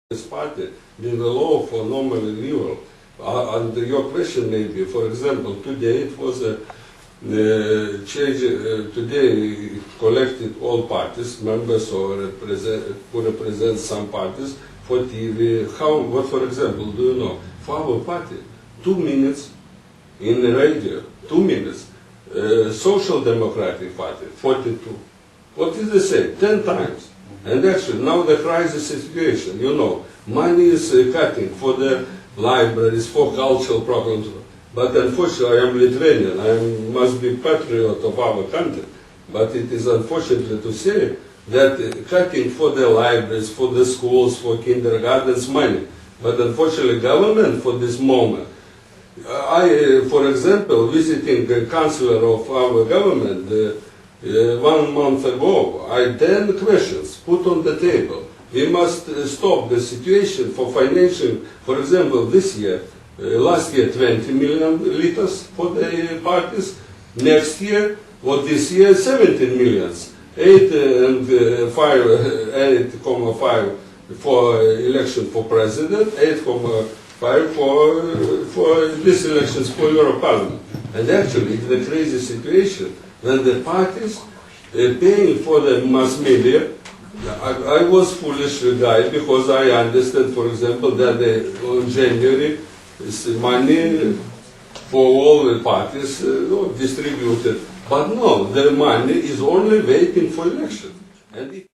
this party in the law for normal renewal. And your question may be, for example, today it was a change, today collected all parties, members or who represent some parties for TV. What for example, do you know? For our party, 2 minutes in the radio, 2 minutes. Social Democratic Party, 42. What is the same? 10 times. And actually, now the crisis situation, you know, money is cutting for the libraries, for cultural programs. But unfortunately, I am Lithuanian. I must be patriot of our country. But it is unfortunate to say that cutting for the libraries, for the schools, for kindergartens, money. But unfortunately, government for this moment, for example, visiting the chancellor of our government 1 month ago, I 10 questions put on the table. We must stop the situation for financial, for example, this year, last year 20 million liters for the parties, next year, or this year 17 millions, 8.5 for election for president, 8.5 for these elections for Euro Parliament. And actually, it's a crazy situation when the parties paying for the mass media. I was foolish guy because I understand, for example, that on January money for all the parties distributed. But no, the money is only waiting for election. And